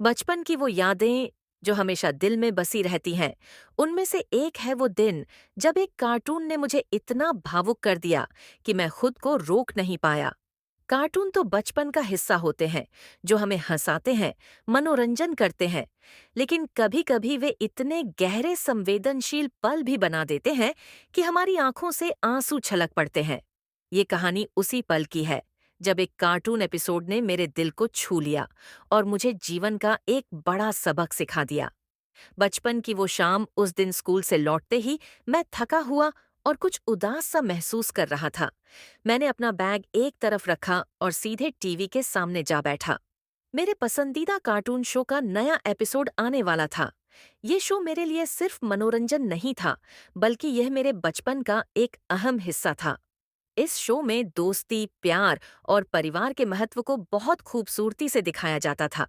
बचपन की वो यादें जो हमेशा दिल में बसी रहती हैं, उनमें से एक है वो दिन जब एक कार्टून ने मुझे इतना भावुक कर दिया कि मैं खुद को रोक नहीं पाया। कार्टून तो बचपन का हिस्सा होते हैं, जो हमें हंसाते हैं, मनोरंजन करते हैं, लेकिन कभी-कभी वे इतने गहरे संवेदनशील पल भी बना देते हैं कि हमारी आंखों से आंसू छलक पड़ते हैं। ये कहानी उसी पल की है, जब एक कार्टून एपिसोड ने मेरे दिल को छू लिया और मुझे जीवन का एक बड़ा सबक सिखा दिया। बचपन की वो शाम, उस दिन स्कूल से लौटते ही मैं थका हुआ और कुछ उदास सा महसूस कर रहा था। मैंने अपना बैग एक तरफ रखा और सीधे टीवी के सामने जा बैठा। मेरे पसंदीदा कार्टून शो का नया एपिसोड आने वाला था। ये शो मेरे लिए सिर्फ मनोरंजन नहीं था, बल्कि यह मेरे बचपन का एक अहम हिस्सा था। इस शो में दोस्ती, प्यार और परिवार के महत्व को बहुत खूबसूरती से दिखाया जाता था।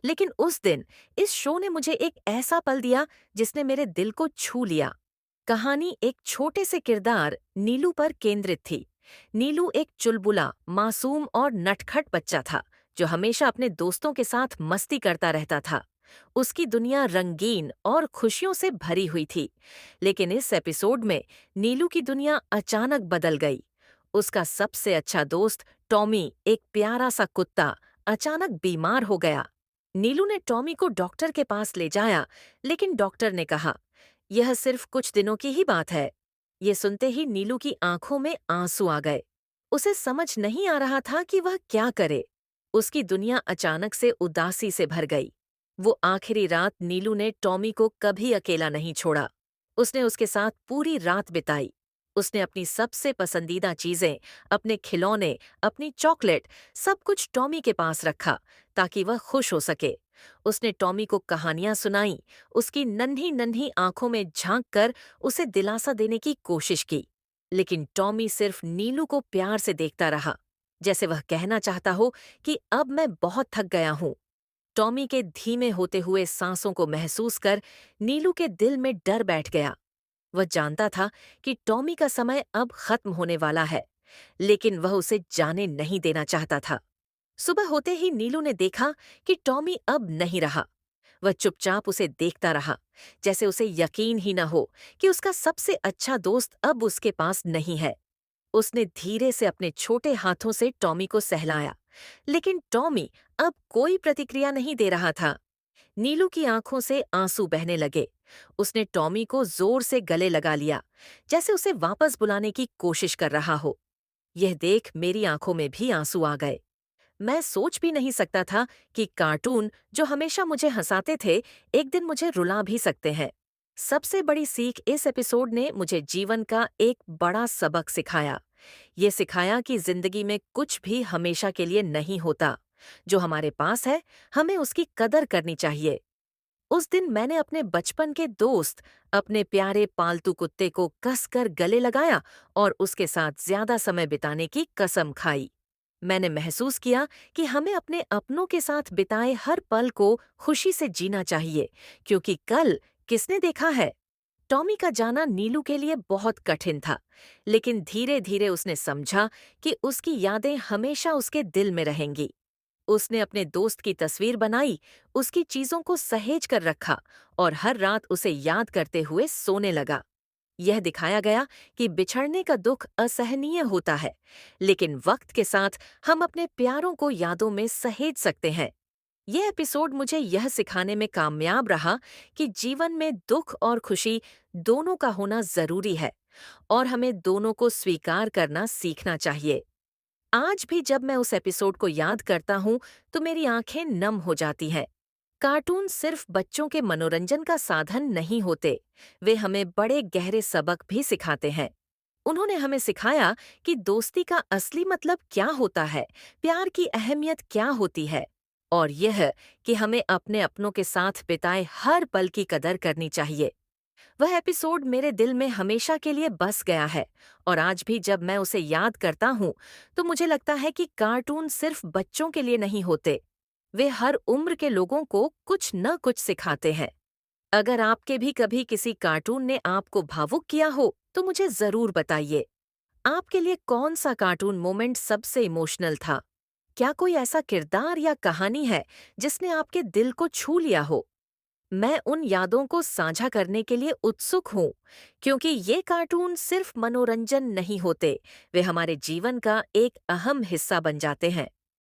लेकिन उस दिन इस शो ने मुझे एक ऐसा पल दिया जिसने मेरे दिल को छू लिया। कहानी एक छोटे से किरदार नीलू पर केंद्रित थी। नीलू एक चुलबुला, मासूम और नटखट बच्चा था, जो हमेशा अपने दोस्तों के साथ मस्ती करता रहता था। उसकी दुनिया रंगीन और खुशियों से भरी हुई थी। लेकिन इस एपिसोड में नीलू की दुनिया अचानक बदल गई। उसका सबसे अच्छा दोस्त टॉमी, एक प्यारा सा कुत्ता, अचानक बीमार हो गया। नीलू ने टॉमी को डॉक्टर के पास ले जाया, लेकिन डॉक्टर ने कहा, यह सिर्फ कुछ दिनों की ही बात है। ये सुनते ही नीलू की आंखों में आंसू आ गए। उसे समझ नहीं आ रहा था कि वह क्या करे। उसकी दुनिया अचानक से उदासी से भर गई। वो आखिरी रात नीलू ने टॉमी को कभी अकेला नहीं छोड़ा। उसने उसके साथ पूरी रात बिताई। उसने अपनी सबसे पसंदीदा चीजें, अपने खिलौने, अपनी चॉकलेट, सब कुछ टॉमी के पास रखा ताकि वह खुश हो सके। उसने टॉमी को कहानियां सुनाई, उसकी नन्ही नन्ही आंखों में झांक कर उसे दिलासा देने की कोशिश की। लेकिन टॉमी सिर्फ नीलू को प्यार से देखता रहा, जैसे वह कहना चाहता हो कि अब मैं बहुत थक गया हूं। टॉमी के धीमे होते हुए सांसों को महसूस कर नीलू के दिल में डर बैठ गया। वह जानता था कि टॉमी का समय अब खत्म होने वाला है, लेकिन वह उसे जाने नहीं देना चाहता था। सुबह होते ही नीलू ने देखा कि टॉमी अब नहीं रहा। वह चुपचाप उसे देखता रहा, जैसे उसे यकीन ही न हो कि उसका सबसे अच्छा दोस्त अब उसके पास नहीं है। उसने धीरे से अपने छोटे हाथों से टॉमी को सहलाया, लेकिन टॉमी अब कोई प्रतिक्रिया नहीं दे रहा था। नीलू की आंखों से आंसू बहने लगे। उसने टॉमी को जोर से गले लगा लिया, जैसे उसे वापस बुलाने की कोशिश कर रहा हो। यह देख मेरी आंखों में भी आंसू आ गए। मैं सोच भी नहीं सकता था कि कार्टून, जो हमेशा मुझे हंसाते थे, एक दिन मुझे रुला भी सकते हैं। सबसे बड़ी सीख इस एपिसोड ने मुझे जीवन का एक बड़ा सबक सिखाया। ये सिखाया कि जिंदगी में कुछ भी हमेशा के लिए नहीं होता। जो हमारे पास है, हमें उसकी कदर करनी चाहिए। उस दिन मैंने अपने बचपन के दोस्त, अपने प्यारे पालतू कुत्ते को कसकर गले लगाया और उसके साथ ज्यादा समय बिताने की कसम खाई। मैंने महसूस किया कि हमें अपने अपनों के साथ बिताए हर पल को खुशी से जीना चाहिए, क्योंकि कल किसने देखा है। टॉमी का जाना नीलू के लिए बहुत कठिन था, लेकिन धीरे धीरे उसने समझा कि उसकी यादें हमेशा उसके दिल में रहेंगी। उसने अपने दोस्त की तस्वीर बनाई, उसकी चीजों को सहेज कर रखा और हर रात उसे याद करते हुए सोने लगा। यह दिखाया गया कि बिछड़ने का दुख असहनीय होता है, लेकिन वक्त के साथ हम अपने प्यारों को यादों में सहेज सकते हैं। यह एपिसोड मुझे यह सिखाने में कामयाब रहा कि जीवन में दुख और खुशी दोनों का होना जरूरी है और हमें दोनों को स्वीकार करना सीखना चाहिए। आज भी जब मैं उस एपिसोड को याद करता हूँ, तो मेरी आंखें नम हो जाती हैं। कार्टून सिर्फ बच्चों के मनोरंजन का साधन नहीं होते, वे हमें बड़े गहरे सबक भी सिखाते हैं। उन्होंने हमें सिखाया कि दोस्ती का असली मतलब क्या होता है, प्यार की अहमियत क्या होती है, और यह कि हमें अपने अपनों के साथ बिताए हर पल की कदर करनी चाहिए। वह एपिसोड मेरे दिल में हमेशा के लिए बस गया है, और आज भी जब मैं उसे याद करता हूँ, तो मुझे लगता है कि कार्टून सिर्फ बच्चों के लिए नहीं होते, वे हर उम्र के लोगों को कुछ न कुछ सिखाते हैं। अगर आपके भी कभी किसी कार्टून ने आपको भावुक किया हो, तो मुझे जरूर बताइए। आपके लिए कौन सा कार्टून मोमेंट सबसे इमोशनल था? क्या कोई ऐसा किरदार या कहानी है जिसने आपके दिल को छू लिया हो? मैं उन यादों को साझा करने के लिए उत्सुक हूँ, क्योंकि ये कार्टून सिर्फ मनोरंजन नहीं होते, वे हमारे जीवन का एक अहम हिस्सा बन जाते हैं।